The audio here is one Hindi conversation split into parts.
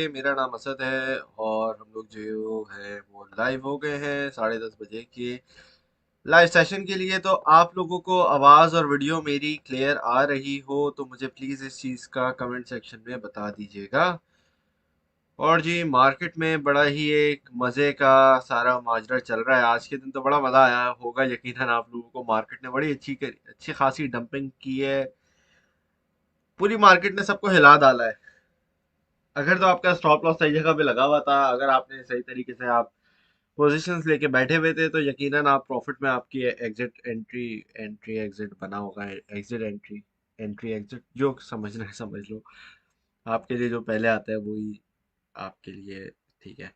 मेरा नाम असद है और हम लोग जो है वो लाइव हो गए हैं 10:30 बजे के लाइव सेशन के लिए। तो आप लोगों को आवाज़ और वीडियो मेरी क्लियर आ रही हो तो मुझे प्लीज़ इस चीज़ का कमेंट सेक्शन में बता दीजिएगा। और जी मार्केट में बड़ा ही एक मज़े का सारा माजरा चल रहा है। आज के दिन तो बड़ा मज़ा आया होगा यकीनन आप लोगों को। मार्केट ने बड़ी अच्छी खासी डंपिंग की है। पूरी मार्केट ने सबको हिला डाला है। अगर तो आपका स्टॉप लॉस सही जगह पे लगा हुआ था, अगर आपने सही तरीके से आप पोजीशंस लेके बैठे हुए थे तो यकीनन आप प्रॉफिट में आपकी एग्जिट एंट्री एंट्री एग्जिट बना होगा। एग्जिट एंट्री एंट्री एग्जिट जो समझना है समझ लो। आपके लिए जो पहले आता है वही आपके लिए ठीक है।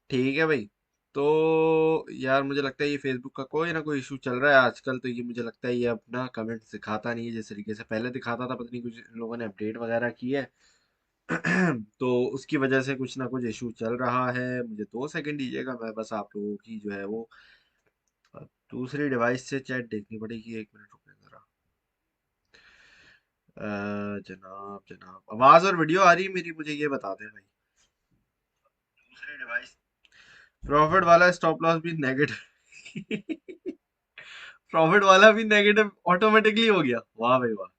ठीक है भाई। तो यार मुझे लगता है ये फेसबुक का कोई ना कोई इशू चल रहा है आजकल। तो ये मुझे लगता है ये अपना कमेंट दिखाता नहीं है जिस तरीके से पहले दिखाता था। पता नहीं कुछ इन लोगों ने अपडेट वगैरह की है। तो उसकी वजह से कुछ ना कुछ इशू चल रहा है। मुझे 2 सेकंड दीजिएगा, मैं बस आप लोगों की जो है वो दूसरी डिवाइस से चैट देखनी पड़ेगी। 1 मिनट रुकने जरा। जनाब जनाब आवाज और वीडियो आ रही है मेरी, मुझे ये बता दें भाई। दूसरी डिवाइस प्रॉफिट वाला स्टॉप लॉस भी नेगेटिव। प्रॉफिट वाला भी नेगेटिव ऑटोमेटिकली हो गया। वाह भाई वाह,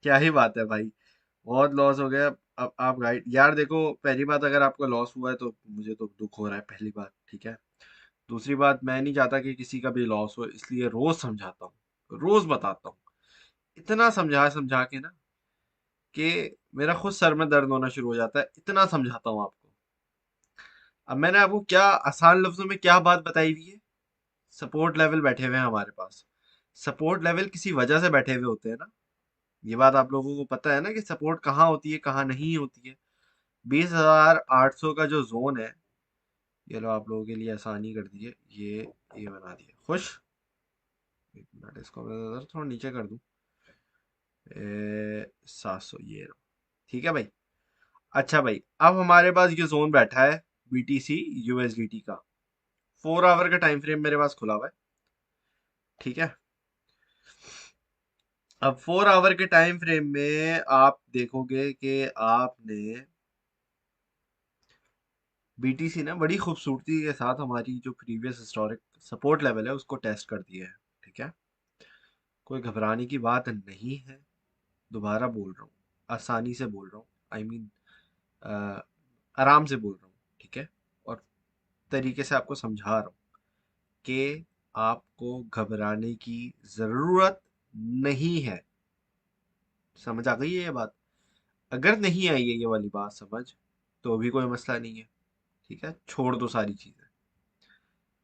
क्या ही बात है भाई। बहुत लॉस हो गया। अब आप गाइड यार देखो, पहली बात अगर आपको लॉस हुआ है तो मुझे तो दुख हो रहा है, पहली बात ठीक है। दूसरी बात, मैं नहीं चाहता कि किसी का भी लॉस हो, इसलिए रोज समझाता हूँ, रोज बताता हूँ। इतना समझा समझा के ना कि मेरा खुद सर में दर्द होना शुरू हो जाता है। इतना समझाता हूँ आपको। अब मैंने आपको क्या आसान लफ्जों में क्या बात बताई हुई है। सपोर्ट लेवल बैठे हुए हैं हमारे पास। सपोर्ट लेवल किसी वजह से बैठे हुए होते हैं ना। ये बात आप लोगों को पता है ना कि सपोर्ट कहाँ होती है कहाँ नहीं होती है। 20,800 का जो जोन है, ये लो आप लोगों के लिए आसानी कर दी है। ये बना दिया खुश। 1 मिनट, इसको मैं थोड़ा नीचे कर दूं। 700 ये लो। ठीक है भाई। अच्छा भाई, अब हमारे पास ये जोन बैठा है BTC USDT का। 4 आवर का टाइम फ्रेम मेरे पास खुला हुआ है। ठीक है। अब 4 आवर के टाइम फ्रेम में आप देखोगे कि आपने BTC ने बड़ी खूबसूरती के साथ हमारी जो प्रीवियस हिस्टोरिक सपोर्ट लेवल है उसको टेस्ट कर दिया है। ठीक है। कोई घबराने की बात नहीं है। दोबारा बोल रहा हूँ, आसानी से बोल रहा हूँ। आई मीन आराम से बोल रहा हूँ। ठीक है। और तरीके से आपको समझा रहा हूँ कि आपको घबराने की ज़रूरत नहीं है। समझ आ गई है ये बात? अगर नहीं आई है ये वाली बात समझ, तो भी कोई मसला नहीं है। ठीक है, छोड़ दो सारी चीज़ें।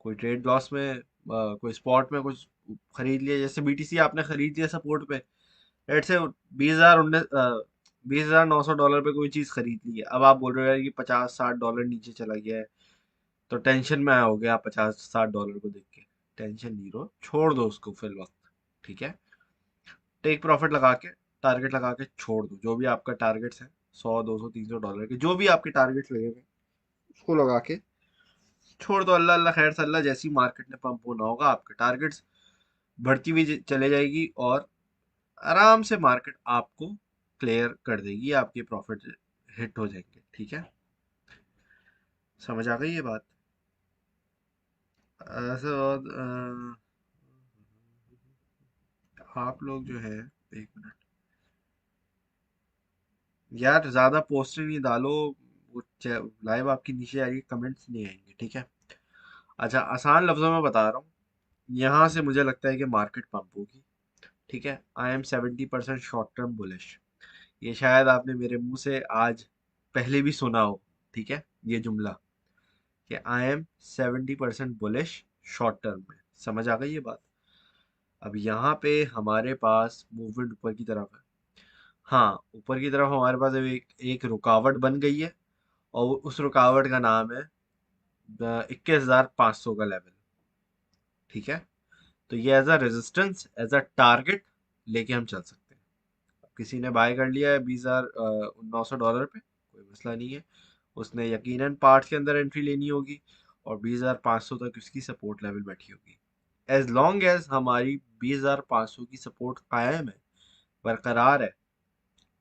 कोई ट्रेड लॉस में कोई स्पॉट में कुछ खरीद लिया, जैसे BTC आपने खरीद लिया सपोर्ट पे। लेट से 20,900 डॉलर पे कोई चीज़ खरीद ली है। अब आप बोल रहे हो यार कि 50-60 डॉलर नीचे चला गया है, तो टेंशन में आओगे आप 50-60 डॉलर को देख के। टेंशन नहीं लो, छोड़ दो उसको फिल वक्त। ठीक है। टेक प्रॉफिट लगा के, टारगेट लगा के छोड़ दो। जो भी आपका टारगेट्स हैं, 100, 200, 300 डॉलर के जो भी आपके टारगेट्स लगे हुए, उसको लगा के छोड़ दो। अल्लाह अल्लाह खैर सल्ला, जैसी मार्केट में पंप होना होगा आपके टारगेट्स बढ़ती हुई चले जाएगी और आराम से मार्केट आपको क्लियर कर देगी। आपके प्रॉफिट हिट हो जाएंगे। ठीक है। समझ आ गई ये बात? ऐसे और आप लोग जो है, 1 मिनट यार, ज्यादा पोस्टर नहीं डालो। वो लाइव आपकी नीचे आ रही है, कमेंट्स नहीं आएंगे। ठीक है। अच्छा, आसान लफ्जों में बता रहा हूँ। यहाँ से मुझे लगता है कि मार्केट पंप होगी। ठीक है। I am 70% short term bullish. ये शायद आपने मेरे मुंह से आज पहले भी सुना हो। ठीक है, ये जुमला कि I am 70% bullish short term में। समझ आ गई ये बात? अब यहाँ पे हमारे पास मूवमेंट ऊपर की तरफ है। हाँ, ऊपर की तरफ हमारे पास अभी एक रुकावट बन गई है। और उस रुकावट का नाम है 21,500 का लेवल। ठीक है। तो ये as a resistance, as a target लेके हम चल सकते हैं। अब किसी ने बाय कर लिया है 20,900 डॉलर पे, कोई मसला नहीं है। उसने यकीनन पार्ट के अंदर एंट्री लेनी होगी और 20,500 तक उसकी सपोर्ट लेवल बैठी होगी। एज लॉन्ग एज हमारी 20,500 की सपोर्ट कायम है, बरकरार है।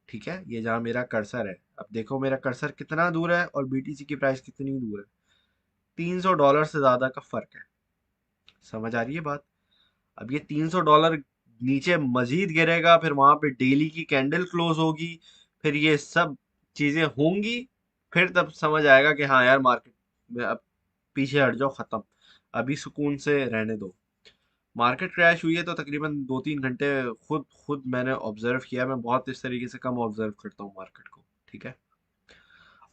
ठीक है, ये जहाँ मेरा कर्सर है, अब देखो मेरा कर्सर कितना दूर है और बीटीसी की प्राइस कितनी दूर है। $300 से ज्यादा का फर्क है। समझ आ रही है बात? अब ये $300 नीचे मजीद गिरेगा, फिर वहां पे डेली की कैंडल क्लोज होगी, फिर ये सब चीजें होंगी, फिर तब समझ आएगा कि हाँ यार मार्केट में अब पीछे हट जाओ, खत्म, अभी सुकून से रहने दो। मार्केट क्रैश हुई है तो तकरीबन 2-3 घंटे खुद खुद मैंने ऑब्जर्व किया। मैं बहुत इस तरीके से कम ऑब्जर्व करता हूँ मार्केट को, ठीक है।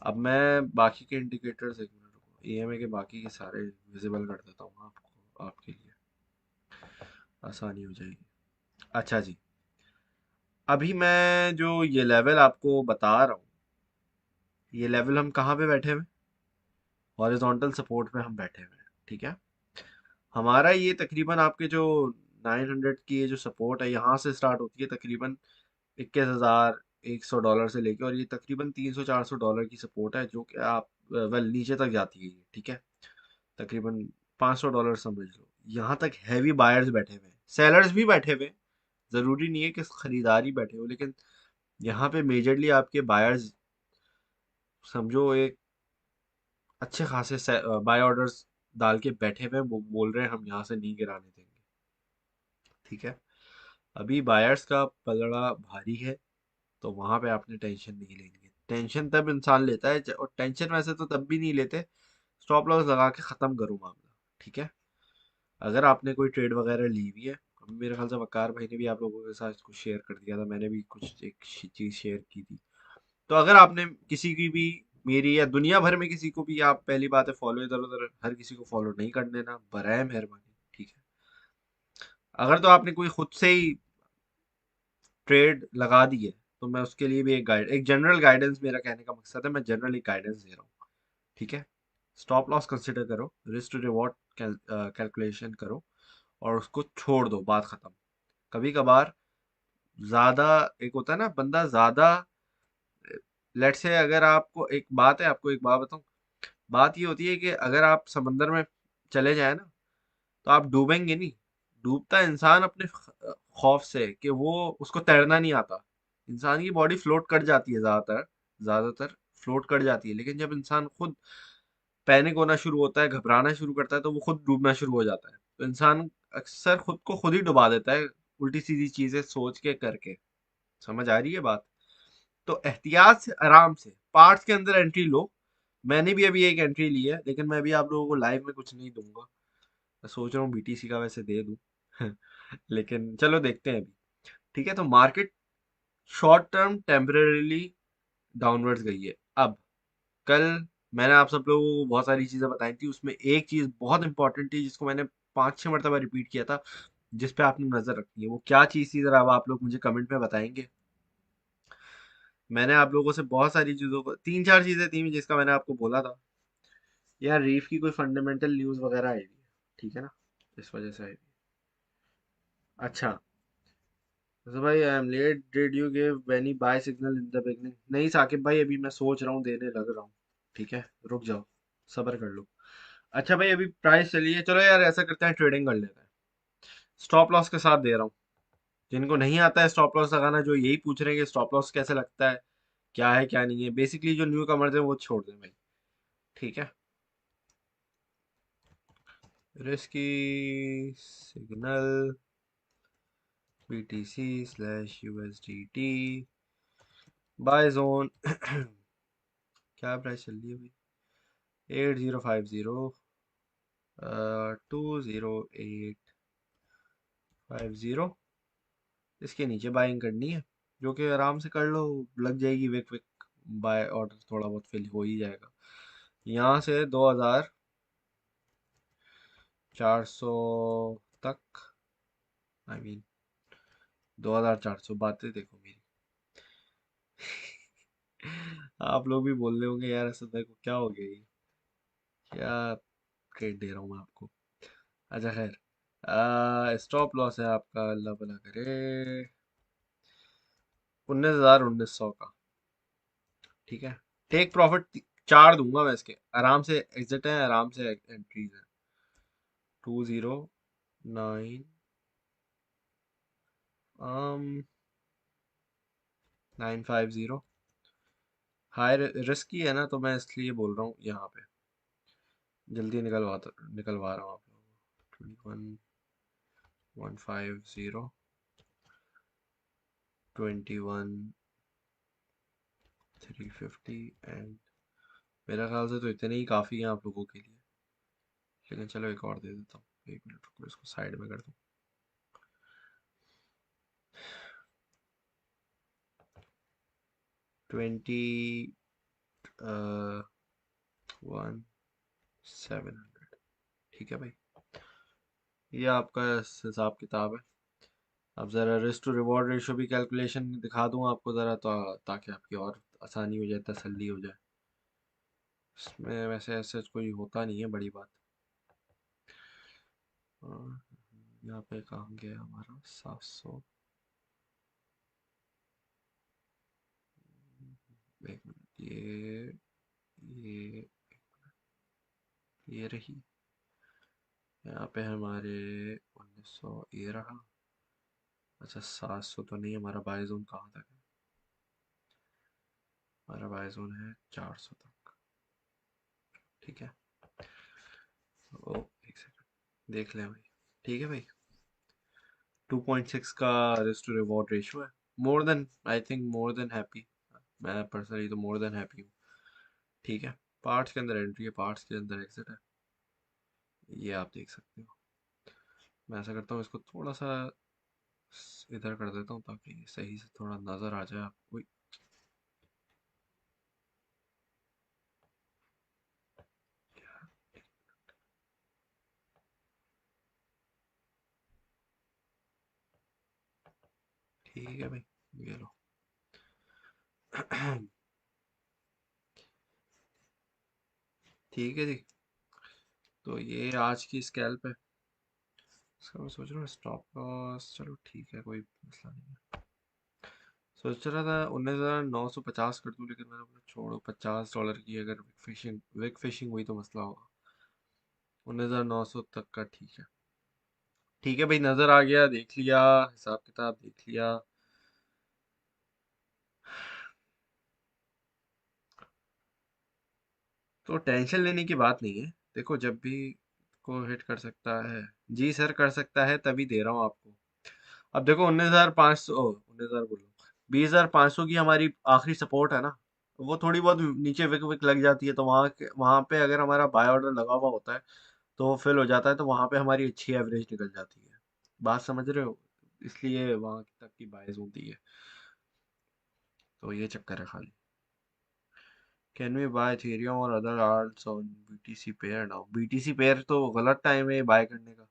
अब मैं बाकी के इंडिकेटर्स, एक मिनट रुको, ईएमए के बाकी के सारे विजिबल कर देता हूँ आपको, आपके लिए आसानी हो जाएगी। अच्छा जी, अभी मैं जो ये लेवल आपको बता रहा हूँ, ये लेवल हम कहाँ पे बैठे हुए हैं? हॉरिजॉन्टल सपोर्ट पे हम बैठे हुए हैं, ठीक है। हमारा ये तकरीबन आपके जो 900 की ये जो सपोर्ट है, यहाँ से स्टार्ट होती है तकरीबन $21,100 से लेके, और ये तकरीबन $300-400 की सपोर्ट है, जो कि आप वेल नीचे तक जाती है ये, ठीक है। तकरीबन $500 समझ लो। यहाँ तक हैवी बायर्स बैठे हुए हैं, सेलर्स भी बैठे हुए हैं। जरूरी नहीं है कि खरीदार ही बैठे हो, लेकिन यहाँ पे मेजरली आपके बायर्स समझो एक अच्छे खासे बाय ऑर्डर्स डाल के बैठे हुए हैं, वो बोल रहे हैं हम यहाँ से नहीं गिराने देंगे, ठीक है। अभी बायर्स का पलड़ा भारी है, तो वहां पे आपने टेंशन नहीं लेनी है। टेंशन तब इंसान लेता है और टेंशन वैसे तो तब भी नहीं लेते, स्टॉप लॉस लगा के खत्म करो मामला, ठीक है। अगर आपने कोई ट्रेड वगैरह ली हुई है, अभी मेरे ख्याल से वकार भाई ने भी आप लोगों के साथ कुछ शेयर कर दिया था, मैंने भी कुछ एक चीज शेयर की थी। तो अगर आपने किसी की भी, मेरी या दुनिया भर में किसी को भी, आप पहली बात है फॉलो इधर उधर हर किसी को फॉलो नहीं कर देना, बराए मेहरबानी, ठीक है। अगर तो आपने कोई खुद से ही ट्रेड लगा दी है, तो मैं उसके लिए भी एक जनरल गाइडेंस, मेरा कहने का मकसद है मैं जनरली गाइडेंस दे रहा हूँ, ठीक है। स्टॉप लॉस कंसिडर करो, रिस्क टू रिवॉर्ड कैलकुलेशन करो, और उसको छोड़ दो, बात खत्म। कभी कभार ज्यादा, एक होता है ना बंदा ज्यादा, लेट से अगर आपको एक बात है, आपको एक बात बताऊं, बात ये होती है कि अगर आप समंदर में चले जाए ना, तो आप डूबेंगे नहीं। डूबता इंसान अपने खौफ से कि वो उसको तैरना नहीं आता। इंसान की बॉडी फ्लोट कर जाती है ज्यादातर, ज्यादातर फ्लोट कर जाती है, लेकिन जब इंसान खुद पैनिक होना शुरू होता है, घबराना शुरू करता है, तो वो खुद डूबना शुरू हो जाता है। तो इंसान अक्सर खुद को खुद ही डुबा देता है, उल्टी सीधी चीजें सोच के करके। समझ आ रही है बात? तो एहतियात से, आराम से पार्ट्स के अंदर एंट्री लो। मैंने भी अभी एक एंट्री ली है, लेकिन मैं भी आप लोगों को लाइव में कुछ नहीं दूंगा। मैं सोच रहा हूँ बीटीसी का वैसे दे दूं लेकिन चलो देखते हैं अभी, ठीक है। तो market short term temporarily downwards गई है। अब कल मैंने आप सब लोगों को बहुत सारी चीजें बताई थी, उसमें एक चीज बहुत इंपॉर्टेंट थी जिसको मैंने 5-6 मरतबा रिपीट किया था, जिस पे आपने नजर रखनी है। वो क्या चीज थी, जरा अब आप लोग मुझे कमेंट में बताएंगे। मैंने आप लोगों से बहुत सारी चीजों को, 3-4 चीजें थी जिसका मैंने आपको बोला था यार, रीफ की कोई फंडामेंटल न्यूज वगैरह आई हुई है, ठीक है ना, इस वजह से आई हुई है। अच्छा, तो भाई I am late, did you give any buy signal in the beginning? नहीं साकिब भाई, अभी मैं सोच रहा हूँ, देने लग रहा हूँ, ठीक है। रुक जाओ, सब्र कर लो। अच्छा भाई, अभी प्राइस चली है, चलो यार ऐसा करते हैं, ट्रेडिंग कर लेते हैं। स्टॉप लॉस के साथ दे रहा हूँ। जिनको नहीं आता है स्टॉप लॉस लगाना, जो यही पूछ रहे हैं कि स्टॉप लॉस कैसे लगता है क्या नहीं है, बेसिकली जो न्यू कमर्स है वो छोड़ दें भाई, ठीक है। Risky signal BTC/USDT buy zone क्या प्राइस चल रही है भाई? 8050, 20850, इसके नीचे बाइंग करनी है, जो कि आराम से कर लो, लग जाएगी विक विक, बाय ऑर्डर थोड़ा बहुत फिल हो ही जाएगा। यहाँ से 2400 तक, आई मीन 2400, बातें देखो मेरी आप लोग भी बोल रहे होंगे यार असद भाई को क्या हो गया, ये क्या ट्रेड दे रहा हूँ मैं आपको। अच्छा खैर, स्टॉप लॉस है आपका, अल्लाह भला करे, 19,900 का, ठीक है। टेक प्रॉफिट 4 दूंगा मैं इसके, आराम से एग्जिट है, आराम से एंट्रीज है। 209, 950, हाई रिस्की है ना, तो मैं इसलिए बोल रहा हूँ यहाँ पे जल्दी निकलवा रहा हूँ आप लोगों को। 21 150 21 350 एंड मेरा ख्याल से तो इतने ही काफ़ी हैं आप लोगों के लिए। लेकिन चलो एक और दे देता हूँ, 1 मिनट रुको, इसको साइड में कर दूँ। 21 700, ठीक है भाई। ये आपका हिसाब किताब है। अब ज़रा रिस्क टू रिवॉर्ड रेशो भी कैलकुलेशन दिखा दूँ आपको ज़रा, तो ताकि आपकी और आसानी हो जाए, तसल्ली हो जाए। इसमें वैसे ऐसे कोई होता नहीं है बड़ी बात। और यहाँ पे कहाँ गया हमारा 700। एक मिनट, ये ये रही। यहाँ पे हमारे 1900 ये रहा। अच्छा 700 तो नहीं, हमारा बाय जोन कहाँ तक है? हमारा बाय जोन है 400 तक, ठीक है। ओ एक सेकंड देख लें भाई, ठीक है भाई। 2.6 का रिस्क टू रिवॉर्ड रेशियो है। More than, I think more than happy. मैं पर्सनली तो मोर देन हैप्पी हूँ। ठीक है, पार्ट्स के अंदर एंट्री है, पार्ट्स के अंदर एग्जिट है, ये आप देख सकते हो। मैं ऐसा करता हूँ, इसको थोड़ा सा इधर कर देता हूँ ताकि सही से थोड़ा नज़र आ जाए आपको। ठीक है भाई, ये लो। ठीक है जी, तो ये आज की स्कैल्प है। इसका मैं सोच रहा हूँ स्टॉप लॉस, चलो ठीक है, कोई मसला नहीं है। सोच रहा था 19,950 कर दूं, लेकिन मैंने बोला छोड़ो, $50 की अगर विक फिशिंग हुई तो मसला होगा। 19,900 तक का ठीक है। ठीक है भाई, नज़र आ गया, देख लिया, हिसाब किताब देख लिया। तो टेंशन लेने की बात नहीं है। देखो, जब भी को हिट कर सकता है, जी सर कर सकता है, तभी दे रहा हूँ आपको। अब देखो 19,500, 19,000 बोलो, 20,500 की हमारी आखिरी सपोर्ट है ना। वो थोड़ी बहुत नीचे विक विक लग जाती है, तो वहां पे अगर हमारा बाय ऑर्डर लगा हुआ होता है तो वो फिल हो जाता है, तो वहां पे हमारी अच्छी एवरेज निकल जाती है। बात समझ रहे हो? इसलिए वहां तक की बायस होती है। तो ये चक्कर है खाली। कैन वी बाय इथेरियम और other arts on BTC pair now? BTC pair तो गलत टाइम है बाय करने का।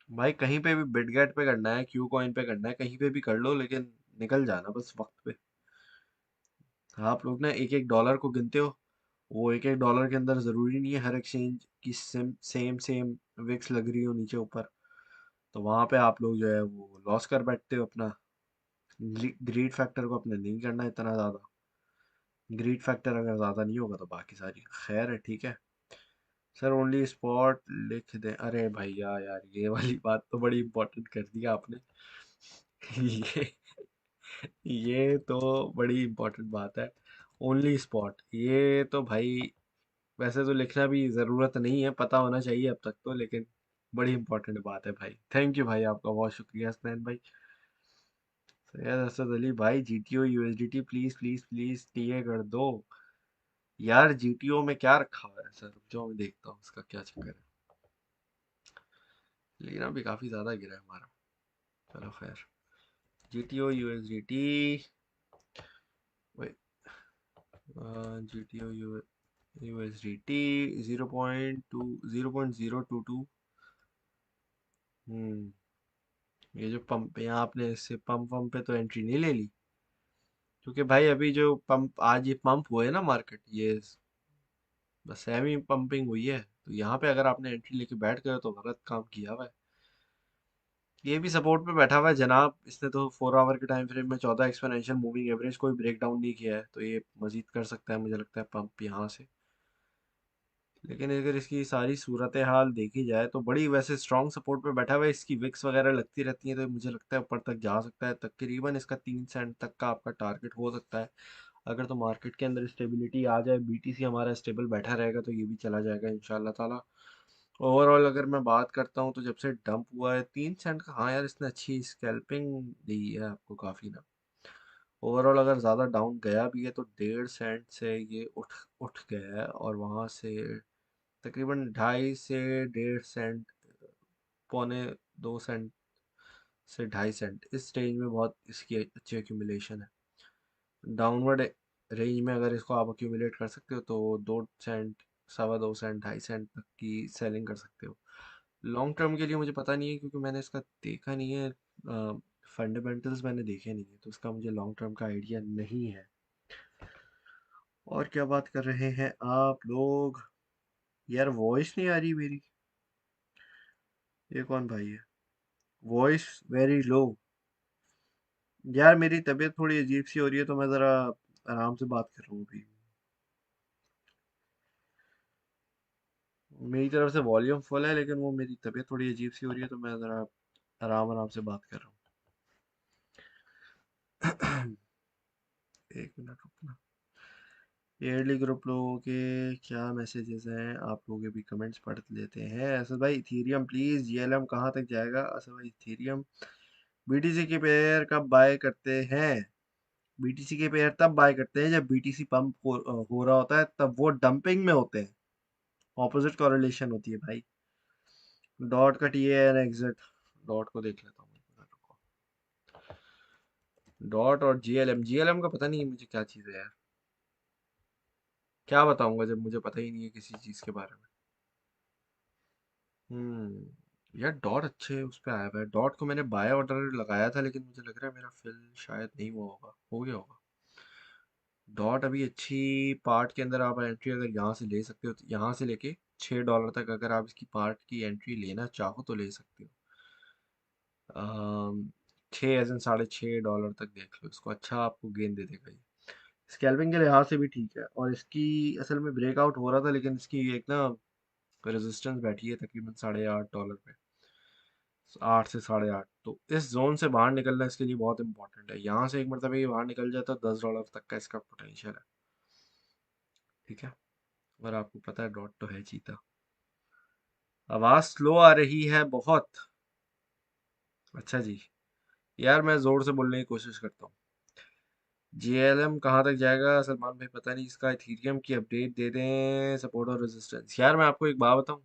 भाई कहीं पे भी बिटगेट पे करना है, क्यू कॉइन पे करना है, कहीं पे भी कर लो, लेकिन निकल जाना बस वक्त पे। आप लोग ना एक एक डॉलर को गिनते हो, वो एक एक डॉलर के अंदर जरूरी नहीं है हर एक्सचेंज की सेम सेम सेम विक्स लग रही हो नीचे ऊपर। तो वहां पे आप लोग जो है वो लॉस कर बैठते हो अपना। ग्रीड फैक्टर को अपने नहीं करना इतना ज्यादा। ग्रीड फैक्टर अगर ज्यादा नहीं होगा तो बाकी सारी खैर है, ठीक है। सर ओनली स्पॉट लिख दें? अरे भैया यार, ये वाली बात तो बड़ी इंपॉर्टेंट कर दी आपने। ये ये तो बड़ी इंपॉर्टेंट बात है। ओनली स्पॉट, ये तो भाई वैसे तो लिखना भी ज़रूरत नहीं है, पता होना चाहिए अब तक तो, लेकिन बड़ी इंपॉर्टेंट बात है भाई। थैंक यू भाई, आपका बहुत शुक्रिया स्नैन भाई। सैयद असद अली भाई, GTO USDT please please please TA कर दो। यार जीटीओ में क्या रखा हुआ है सर, रुक जाओ मैं देखता हूँ इसका क्या चक्कर है। लेना भी काफ़ी ज़्यादा गिरा है हमारा। चलो खैर, जीटीओ यूएसडीटी, जीटीओ यूएसडीटी 0.022। हम्म, ये जो पंप यहाँ आपने इससे पंप वम्प पे तो एंट्री नहीं ले ली? क्योंकि भाई अभी जो पंप आज ये पंप हुए है ना मार्केट, ये बस सेमी पंपिंग हुई है, तो यहाँ पे अगर आपने एंट्री लेके बैठ गए हो तो गलत काम किया हुआ है। ये भी सपोर्ट पे बैठा हुआ है जनाब, इसने तो 4 आवर के टाइम फ्रेम में 14 एक्सपोनेंशियल मूविंग एवरेज कोई ब्रेक डाउन नहीं किया है, तो ये मजीद कर सकता है मुझे लगता है पंप यहाँ से। लेकिन अगर इसकी सारी सूरत हाल देखी जाए तो बड़ी वैसे स्ट्रॉन्ग सपोर्ट पे बैठा हुआ है। इसकी विक्स वगैरह लगती रहती है तो मुझे लगता है ऊपर तक जा सकता है। तकरीबन इसका 3 सेंट तक का आपका टारगेट हो सकता है। अगर तो मार्केट के अंदर स्टेबिलिटी आ जाए, बीटीसी हमारा स्टेबल बैठा रहेगा, तो ये भी चला जाएगा इंशाल्लाह ताला। ओवरऑल अगर मैं बात करता हूँ तो जब से डंप हुआ है 3 सेंट का, हाँ यार इसने अच्छी स्कैल्पिंग दी है आपको काफ़ी ना। ओवरऑल अगर ज़्यादा डाउन गया भी है तो 1.5 सेंट से ये उठ उठ गया है, और वहाँ से तकरीबन 2.5 से 1.5 सेंट, पौने 2 सेंट से 2.5 सेंट, इस रेंज में बहुत इसकी अच्छी एक्यूमुलेशन है। डाउनवर्ड रेंज में अगर इसको आप एक्यूमुलेट कर सकते हो तो 2 सेंट, 2.25 सेंट, 2.5 सेंट तक की सेलिंग कर सकते हो। लॉन्ग टर्म के लिए मुझे पता नहीं है क्योंकि मैंने इसका देखा नहीं है। फंडामेंटल्स मैंने देखे नहीं है तो इसका मुझे लॉन्ग टर्म का आइडिया नहीं है। और क्या बात कर रहे हैं आप लोग? यार वॉइस नहीं आ रही मेरी। ये कौन भाई है? Voice very low. यार मेरी तबीयत थोड़ी अजीब सी हो रही है तो मैं ज़रा आराम से बात कर रहा हूँ अभी। मेरी तरफ से वॉल्यूम फुल है लेकिन वो मेरी तबीयत थोड़ी अजीब सी हो रही है तो मैं ज़रा आराम आराम से बात कर रहा हूँ। एक मिनट रुकना। ईयरली ग्रुप लोगों के क्या मैसेजेस हैं, आप लोगों के भी कमेंट्स पढ़ लेते हैं। असद भाई इथीरियम प्लीज, जीएलएम कहाँ तक जाएगा? असद भाई इथीरियम, बीटीसी के पेयर कब बाय करते हैं? बीटीसी के पेयर तब बाय करते हैं जब बीटीसी पंप हो रहा होता है, तब वो डंपिंग में होते हैं। ऑपोजिट कॉरिलेशन होती है भाई। डॉट का टी एन एग्जिट, डॉट को देख लेता हूँ। डॉट और जीएलएम, जीएलएम का पता नहीं मुझे क्या चीज़ है यार। क्या बताऊंगा जब मुझे पता ही नहीं है किसी चीज़ के बारे में। यार डॉट अच्छे उस पे आया हुआ है। डॉट को मैंने बाय ऑर्डर लगाया था लेकिन मुझे लग रहा है मेरा फिल शायद नहीं हुआ होगा, हो गया होगा। डॉट अभी अच्छी पार्ट के अंदर आप एंट्री अगर यहाँ से ले सकते हो तो यहाँ से लेके $6 तक अगर आप इसकी पार्ट की एंट्री लेना चाहो तो ले सकते हो। 6 एज एन $6.5 तक देख लो इसको, अच्छा आपको गेंद दे देगा ये। स्कैल्पिंग के लिहाज से भी ठीक है, और इसकी असल में ब्रेकआउट हो रहा था लेकिन इसकी एक ना रेजिस्टेंस बैठी है तकरीबन $8.5 पे। 8 से 8.5, तो इस जोन से बाहर निकलना इसके लिए बहुत इंपॉर्टेंट है। यहाँ से एक मरतबा ये बाहर निकल जाए तो $10 तक का इसका पोटेंशियल है। ठीक है, और आपको पता है डॉट तो है चीता। आवाज स्लो आ रही है बहुत। अच्छा जी, यार मैं जोर से बोलने की कोशिश करता हूँ। जीएलएम कहाँ तक जाएगा सलमान भाई? पता नहीं, इसका इथीरियम की अपडेट दे दें, सपोर्ट और रेजिस्टेंस। यार मैं आपको एक बात बताऊँ,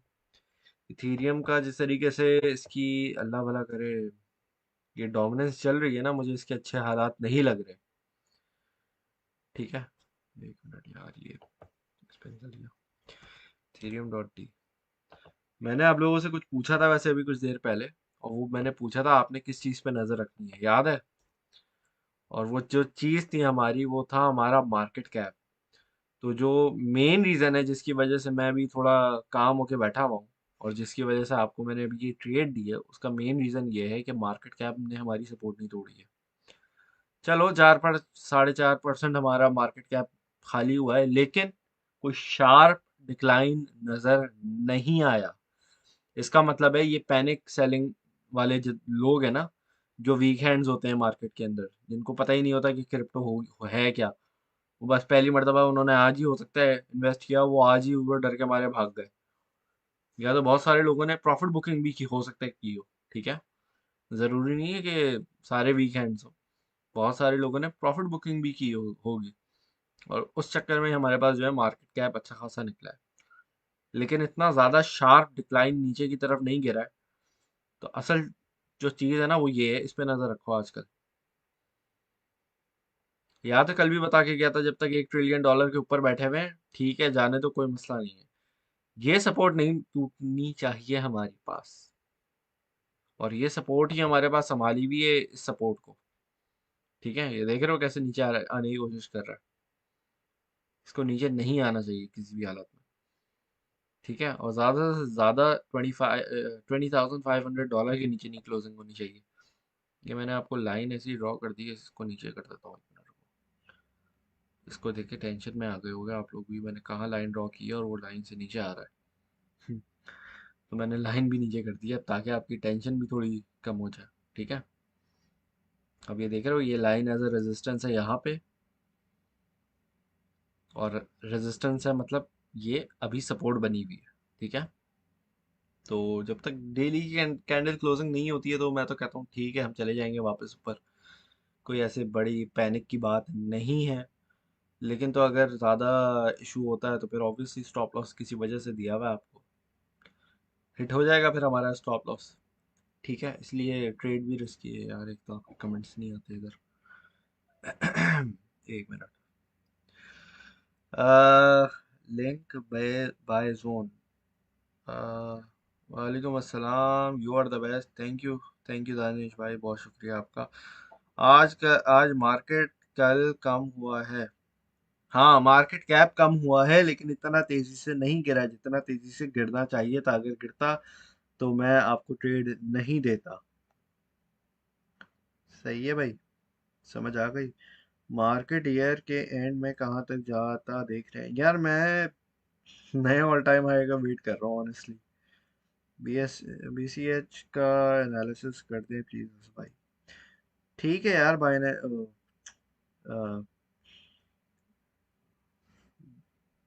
इथीरियम का जिस तरीके से इसकी, अल्लाह भला करे, ये डोमिनेंस चल रही है ना, मुझे इसके अच्छे हालात नहीं लग रहे। ठीक है, एक मिनट यार, ये इस पे निकल गया। इथीरियम डॉट टी, मैंने आप लोगों से कुछ पूछा था वैसे अभी कुछ देर पहले, और वो मैंने पूछा था आपने किस चीज़ पे नज़र रखनी है, याद है? और वो जो चीज़ थी हमारी वो था हमारा मार्केट कैप। तो जो मेन रीज़न है जिसकी वजह से मैं अभी थोड़ा काम होके बैठा हुआ हूँ, और जिसकी वजह से आपको मैंने अभी ये ट्रेड दी है, उसका मेन रीज़न ये है कि मार्केट कैप ने हमारी सपोर्ट नहीं तोड़ी है। चलो 4 पर 4.5% हमारा मार्केट कैप खाली हुआ है, लेकिन कोई शार्प डिक्लाइन नज़र नहीं आया। इसका मतलब है ये पैनिक सेलिंग वाले जो लोग हैं ना, जो वीक हैंड्स होते हैं मार्केट के अंदर, जिनको पता ही नहीं होता कि क्रिप्टो हो है क्या, वो बस पहली मर्तबा उन्होंने आज ही हो सकता है इन्वेस्ट किया, वो आज ही ऊपर डर के मारे भाग गए। या तो बहुत सारे लोगों ने प्रॉफिट बुकिंग भी की हो सकता है, की हो। ठीक है, ज़रूरी नहीं है कि सारे वीक हैंड्स हो। बहुत सारे लोगों ने प्रॉफिट बुकिंग भी की होगी, और उस चक्कर में हमारे पास जो है मार्केट कैप अच्छा खासा निकला है। लेकिन इतना ज़्यादा शार्प डिक्लाइन नीचे की तरफ नहीं गिरा है। तो असल जो चीज़ है ना वो ये है, इस पे नज़र रखो आजकल। याद है कल भी बता के गया था, जब तक $1 ट्रिलियन के ऊपर बैठे हुए हैं ठीक है, जाने तो कोई मसला नहीं है। ये सपोर्ट नहीं टूटनी चाहिए हमारे पास, और ये सपोर्ट ही हमारे पास संभाली भी है इस सपोर्ट को। ठीक है, ये देख रहे हो कैसे नीचे आने की कोशिश कर रहा है। इसको नीचे नहीं आना चाहिए किसी भी हालत में। ठीक है, और ज़्यादा से ज़्यादा 20,500 के नीचे नहीं क्लोजिंग होनी चाहिए। ये मैंने आपको लाइन ऐसी ड्रॉ कर दी है, इसको नीचे कर देता हूँ एक मिनट। इसको देख के टेंशन में आ गए होगे आप लोग भी, मैंने कहाँ लाइन ड्रॉ की है और वो लाइन से नीचे आ रहा है। तो मैंने लाइन भी नीचे कर दी है ताकि आपकी टेंशन भी थोड़ी कम हो जाए। ठीक है, अब ये देख रहे हो, ये लाइन एज अ रेजिस्टेंस है यहाँ पे, और रेजिस्टेंस है मतलब ये अभी सपोर्ट बनी हुई है। ठीक है, तो जब तक डेली की कैंडल क्लोजिंग नहीं होती है तो मैं तो कहता हूँ ठीक है, हम चले जाएंगे वापस ऊपर। कोई ऐसे बड़ी पैनिक की बात नहीं है। लेकिन तो अगर ज़्यादा इशू होता है तो फिर ऑब्वियसली स्टॉप लॉस किसी वजह से दिया हुआ है आपको, हिट हो जाएगा फिर हमारा स्टॉप लॉस। ठीक है, इसलिए ट्रेड भी रिस्की है यार। एक तो आपके कमेंट्स नहीं आते इधर। एक minute. Link buy buy zone. वालेकुम अस्सलाम, you are the best, thank you Danish भाई, बहुत शुक्रिया आपका। आज मार्केट कल कम हुआ है। हाँ, मार्केट कैप कम हुआ है लेकिन इतना तेजी से नहीं गिरा जितना तेजी से गिरना चाहिए था। अगर गिरता तो मैं आपको ट्रेड नहीं देता। सही है भाई, समझ आ गई। मार्केट ईयर के एंड में कहाँ तक जाता देख रहे हैं यार। मैं नए ऑल टाइम हाई का वेट कर रहा हूँ ऑनेस्टली। बीसीएच का एनालिसिस कर दे प्लीज भाई। ठीक है यार भाई ने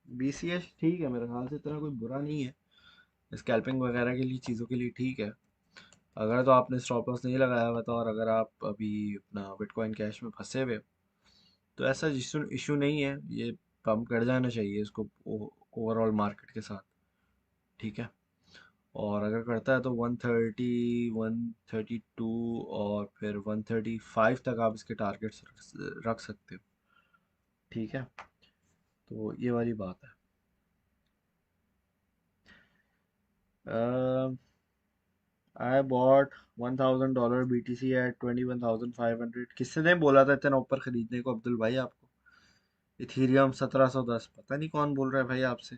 बीसीएच ठीक है, मेरे ख्याल से इतना कोई बुरा नहीं है। स्कैल्पिंग वगैरह के लिए, चीज़ों के लिए ठीक है। अगर तो आपने स्टॉप लॉस नहीं लगाया हुआ था और अगर आप अभी अपना बिटकॉइन कैश में फंसे हुए हो, तो ऐसा इशू इशू नहीं है। ये पंप कर जाना चाहिए इसको ओवरऑल मार्केट के साथ। ठीक है, और अगर करता है तो 130, 132 और फिर 135 तक आप इसके टारगेट्स रख सकते हो। ठीक है, तो ये वाली बात है। I bought $1,000 BTC at 21,500। किसने बोला था इतना ऊपर खरीदने को अब्दुल भाई आपको? इथीरियम 1710, पता नहीं कौन बोल रहा है भाई आपसे।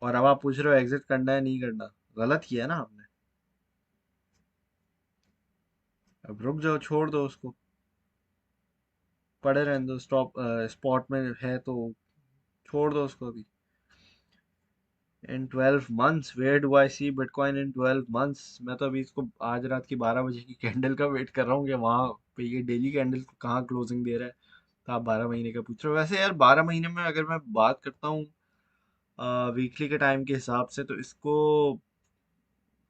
और अब आप पूछ रहे हो एग्जिट करना है नहीं करना। गलत किया है ना आपने। अब रुक जाओ, छोड़ दो उसको, पड़े रहने दो। स्पॉट में है तो छोड़ दो उसको अभी। In 12 months where do I see bitcoin in 12 months? मैं तो अभी इसको आज रात की 12 बजे की कैंडल का वेट कर रहा हूँ कि वहां पे ये डेली कैंडल कहाँ क्लोजिंग दे रहा है। तो आप 12 महीने का पूछ रहे हो। वैसे यार 12 महीने में अगर मैं बात करता हूँ वीकली के टाइम के हिसाब से, तो इसको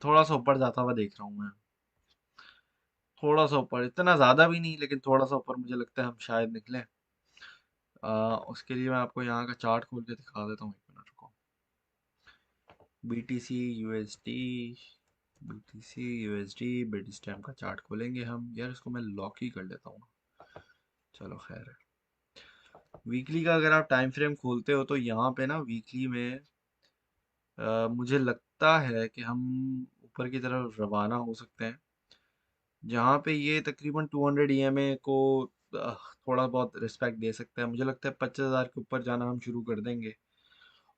थोड़ा सा ऊपर जाता हुआ देख रहा हूँ मैं। थोड़ा सा ऊपर, इतना ज़्यादा भी नहीं लेकिन थोड़ा सा ऊपर मुझे लगता है हम शायद निकलें। उसके लिए मैं आपको यहाँ का चार्ट खोल के दिखा देता हूँ, एक मिनट को। B T C USD, B T C USD Bitstamp का चार्ट खोलेंगे हम। यार इसको मैं लॉक ही कर लेता हूँ। चलो खैर है। वीकली का अगर आप टाइम फ्रेम खोलते हो तो यहाँ पे ना वीकली में मुझे लगता है कि हम ऊपर की तरफ रवाना हो सकते हैं। जहाँ पे ये तकरीबन 200 EMA को थोड़ा बहुत रिस्पेक्ट दे सकता है। मुझे लगता है 25,000 के ऊपर जाना हम शुरू कर देंगे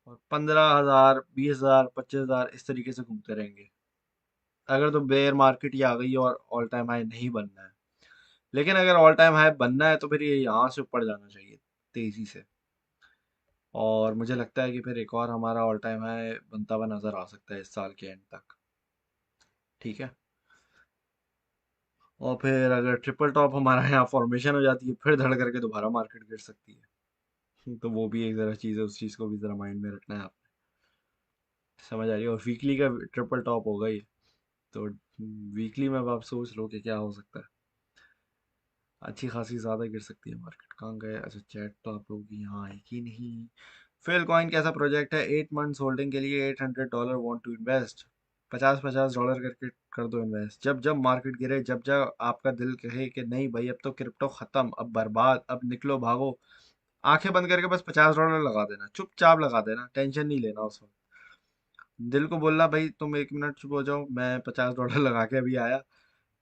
और 15,000, 20,000, 25,000 इस तरीके से घूमते रहेंगे। अगर तो बेयर मार्केट ही आ गई है और ऑल टाइम हाई नहीं बनना है। लेकिन अगर ऑल टाइम हाई बनना है तो फिर ये यहाँ से ऊपर जाना चाहिए तेजी से। और मुझे लगता है कि फिर एक और हमारा ऑल टाइम हाई बनता हुआ नजर आ सकता है इस साल के एंड तक। ठीक है, और फिर अगर ट्रिपल टॉप हमारा यहाँ फॉर्मेशन हो जाती है फिर धड़ करके दोबारा मार्केट गिर सकती है। तो वो भी एक ज़रा चीज़ है, उस चीज़ को भी ज़रा माइंड में रखना है आपने। समझ आ रही है? और वीकली का ट्रिपल टॉप होगा ही। तो वीकली में अब आप सोच लो कि क्या हो सकता है। अच्छी खासी ज़्यादा गिर सकती है मार्केट। कहाँ गए? अच्छा, चैट तो आप लोगों की यहाँ आएगी नहीं। फेल कॉइन कैसा प्रोजेक्ट है? 8 months होल्डिंग के लिए $800 वांट टू इन्वेस्ट। 50-50 डॉलर करके कर दो इन्वेस्ट। जब जब मार्केट गिरे, जब जब आपका दिल कहे कि नहीं भाई अब तो क्रिप्टो खत्म, अब बर्बाद, अब निकलो भागो, आंखें बंद करके बस $50 लगा देना, चुपचाप लगा देना, टेंशन नहीं लेना उस वक्त। दिल को बोलना भाई तुम 1 मिनट चुप हो जाओ, मैं $50 लगा के अभी आया।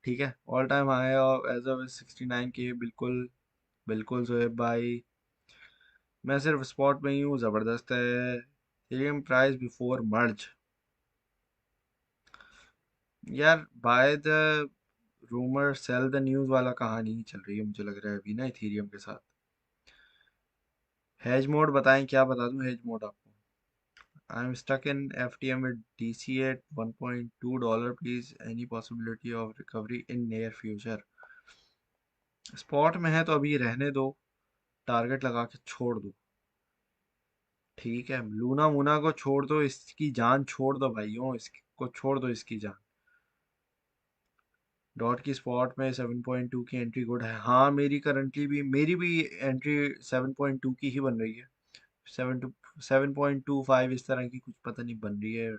ठीक है, ऑल टाइम हाई और एज ऑफ 69 के। बिल्कुल बिल्कुल जोहेब भाई, मैं सिर्फ स्पॉट में ही हूँ, ज़बरदस्त है। इथेरियम प्राइस बिफोर मर्ज। यार by the rumour cell the news वाला कहानी ही चल रही है मुझे लग रहा है अभी ना इथेरियम के साथ। हेज मोड बताएं, क्या बता दूं हेज मोड आपको? I am stuck in FTM with DC at $1.2, please any possibility of recovery in near future. Spot में है तो अभी रहने दो, टारगेट लगा के छोड़ दो। ठीक है, लूना मुना को छोड़ दो, इसकी जान छोड़ दो भाइयों, इसको छोड़ दो, इसकी जान। डॉट की स्पॉट में 7.2 की एंट्री गुड है। हाँ, मेरी भी एंट्री 7.2 की ही बन रही है। 7.25 इस तरह की कुछ पता नहीं बन रही है।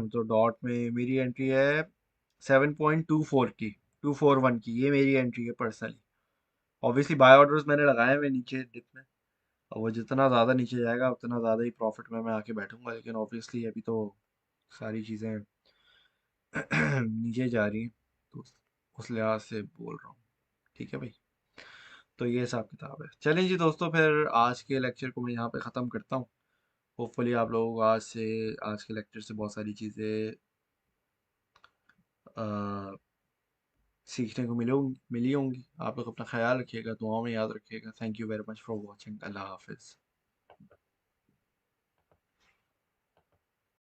तो डॉट में मेरी एंट्री है 7.24 की, 241 की, ये मेरी एंट्री है पर्सनली। ऑब्वियसली बाय ऑर्डर्स मैंने लगाए हुए नीचे डिप में, और वो जितना ज़्यादा नीचे जाएगा उतना ज़्यादा ही प्रॉफिट में मैं आके बैठूंगा, लेकिन ऑब्वियसली अभी तो सारी चीज़ें नीचे जा रही हैं, तो उस लिहाज से बोल रहा हूँ। ठीक है भाई, तो ये हिसाब किताब है। चलें जी दोस्तों, फिर आज के लेक्चर को मैं यहाँ पे ख़त्म करता हूँ। होपफुली आप लोगों को आज के लेक्चर से बहुत सारी चीज़ें सीखने को मिली होंगी। आप लोग अपना ख्याल रखिएगा, दुआओं में याद रखिएगा। Thank you very much for watching. अल्लाह हाफिज़।